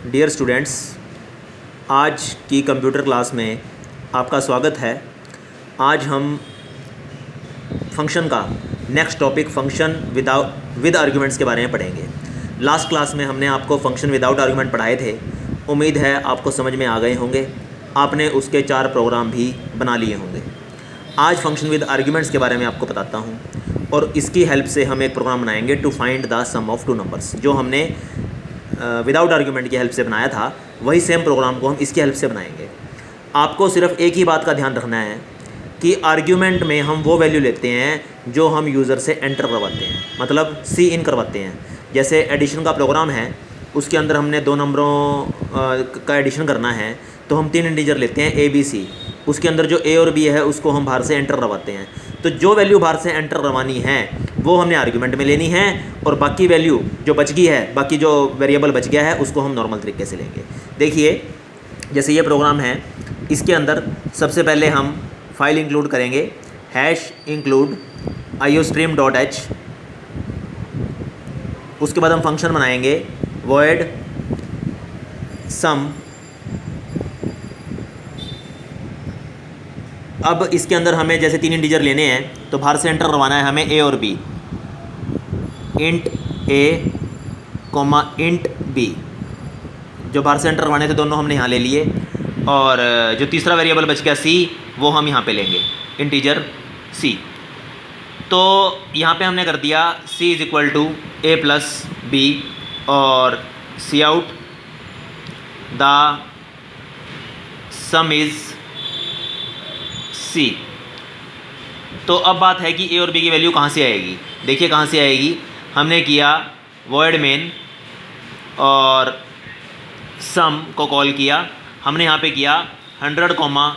Dear students, आज की computer class में आपका स्वागत है। आज हम फंक्शन का next topic function with arguments के बारे में पढ़ेंगे। लास्ट क्लास में हमने आपको फंक्शन विदाउट आर्ग्यूमेंट पढ़ाए थे। उम्मीद है आपको समझ में आ गए होंगे। आपने उसके 4 प्रोग्राम भी बना लिए होंगे। आज फंक्शन विद आर्ग्यूमेंट्स के बारे में आपको बताता हूँ और इसकी हेल्प से हम एक प्रोग्राम बनाएंगे to find the sum of two numbers. जो हमने विदाउट आर्ग्यूमेंट की हेल्प से बनाया था, वही सेम प्रोग्राम को हम इसकी हेल्प से बनाएंगे। आपको सिर्फ एक ही बात का ध्यान रखना है कि आर्ग्यूमेंट में हम वो वैल्यू लेते हैं जो हम यूज़र से एंटर करवाते हैं, मतलब सी इन करवाते हैं। जैसे एडिशन का प्रोग्राम है, उसके अंदर हमने 2 नंबरों का एडिशन करना है, तो हम 3 इंटीजर लेते हैं ए बी सी। उसके अंदर जो ए और बी है उसको हम बाहर से एंटर करवाते हैं। तो जो वैल्यू बाहर से एंटर करवानी है वो हमने आर्ग्यूमेंट में लेनी है, और बाकी वैल्यू जो बच गई है, बाकी जो वेरिएबल बच गया है, उसको हम नॉर्मल तरीके से लेंगे। देखिए, जैसे ये प्रोग्राम है, इसके अंदर सबसे पहले हम फाइल इंक्लूड करेंगे #include iostream.h। उसके बाद हम फंक्शन बनाएंगे void sum। अब इसके अंदर हमें जैसे 3 इंटीजर लेने हैं, तो बाहर से एंटर करवाना है हमें ए और बी। इंट ए कोमा इंट बी, जो बाहर से एंटर करवाने थे दोनों हमने यहाँ ले लिए। और जो तीसरा वेरिएबल बच गया सी, वो हम यहाँ पे लेंगे इंटीजर सी। तो यहाँ पे हमने कर दिया C is equal to A plus B और C out the sum is C. तो अब बात है कि ए और बी की वैल्यू कहाँ से आएगी। देखिए कहाँ से आएगी। हमने किया void main और सम को कॉल किया। हमने यहाँ पे किया 100,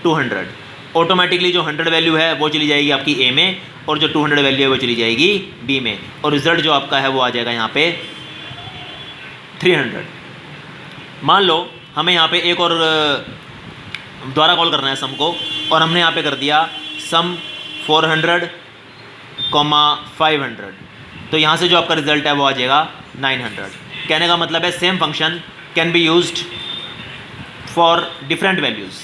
200। ऑटोमेटिकली जो 100 वैल्यू है वो चली जाएगी आपकी ए में, और जो 200 वैल्यू है वो चली जाएगी बी में, और रिज़ल्ट जो आपका है वो आ जाएगा यहाँ पे 300। मान लो हमें यहाँ पे एक और दोबारा कॉल करना है सम को, और हमने यहाँ पे कर दिया सम 400, 500। तो यहाँ से जो आपका रिजल्ट है वो आ जाएगा 900। कहने का मतलब है same function can be used for different values.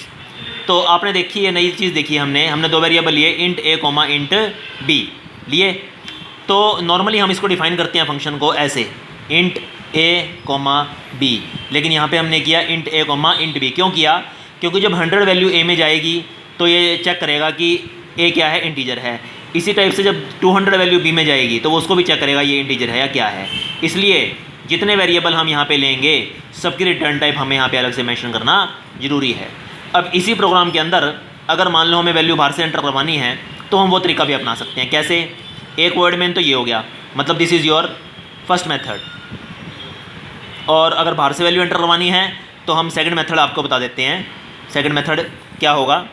तो आपने देखी ये नई चीज़ देखी हमने 2 वेरिएबल लिए, इंट ए कोमा इंट बी लिए। तो नॉर्मली हम इसको डिफाइन करते हैं फंक्शन को ऐसे, इंट ए कोमा बी, लेकिन यहाँ पे हमने किया इंट ए कोमा इंट बी। क्यों किया? क्योंकि जब 100 वैल्यू ए में जाएगी तो ये चेक करेगा कि ए क्या है, इंटीजर है। इसी टाइप से जब 200 वैल्यू बी में जाएगी तो वो उसको भी चेक करेगा ये इंटीजर है या क्या है। इसलिए जितने वेरिएबल हम यहाँ पे लेंगे, सबकी रिटर्न टाइप हमें यहाँ पे अलग से मेंशन करना जरूरी है। अब इसी प्रोग्राम के अंदर अगर मान लो हमें वैल्यू बाहर से एंटर करवानी है, तो हम वो तरीका भी अपना सकते हैं। कैसे? एक वर्ड में तो ये हो गया, मतलब this is your first method. और अगर बाहर से वैल्यू एंटर करवानी है तो हम सेकंड मेथड आपको बता देते हैं। सेकंड मेथड क्या होगा?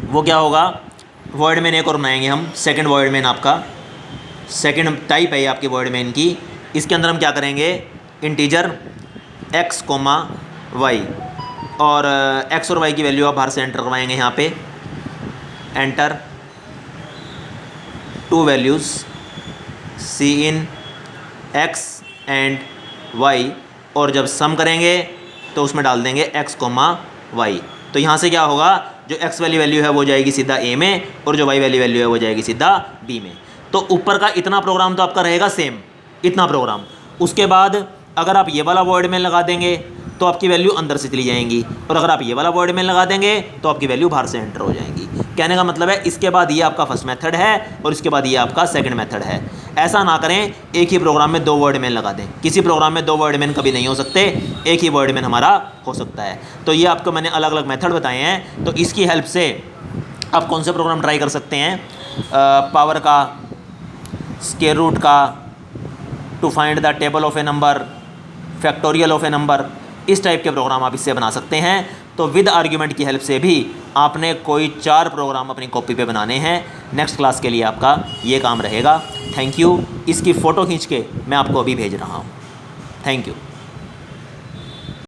वो क्या होगा? वॉइड मेन एक और बनाएंगे हम। सेकंड वॉइड मेन आपका सेकंड टाइप है ये आपकी वॉइड मेन की। इसके अंदर हम क्या करेंगे? इंटीजर x, y, और x और y की वैल्यू आप बाहर से एंटर करवाएंगे यहाँ पे। एंटर 2 वैल्यूज़ सी इन x एंड y, और जब सम करेंगे तो उसमें डाल देंगे x, y। तो यहाँ से क्या होगा? जो x वाली वैल्यू है वो जाएगी सीधा a में, और जो y वाली वैल्यू है वो जाएगी सीधा b में। तो ऊपर का इतना प्रोग्राम तो आपका रहेगा सेम, इतना प्रोग्राम। उसके बाद अगर आप ये वाला वॉइड में लगा देंगे तो आपकी वैल्यू अंदर से चली जाएंगी, और अगर आप ये वाला वॉइड में लगा देंगे तो आपकी वैल्यू बाहर से एंटर हो जाएंगी। कहने का मतलब है इसके बाद ये आपका फर्स्ट मेथड है और इसके बाद ये आपका सेकंड मेथड है। ऐसा ना करें एक ही प्रोग्राम में 2 वर्ड मेन लगा दें। किसी प्रोग्राम में 2 वर्ड मेन कभी नहीं हो सकते, एक ही वर्ड मेन हमारा हो सकता है। तो ये आपको मैंने अलग अलग मेथड बताए हैं। तो इसकी हेल्प से आप कौन से प्रोग्राम ट्राई कर सकते हैं? पावर का, स्क्वायर रूट का, to find the table of a number, factorial of a number, इस टाइप के प्रोग्राम आप इससे बना सकते हैं। तो विद आर्ग्यूमेंट की हेल्प से भी आपने कोई 4 प्रोग्राम अपनी कॉपी पे बनाने हैं। नेक्स्ट क्लास के लिए आपका ये काम रहेगा। Thank you. इसकी फ़ोटो खींच के मैं आपको अभी भेज रहा हूँ। Thank you.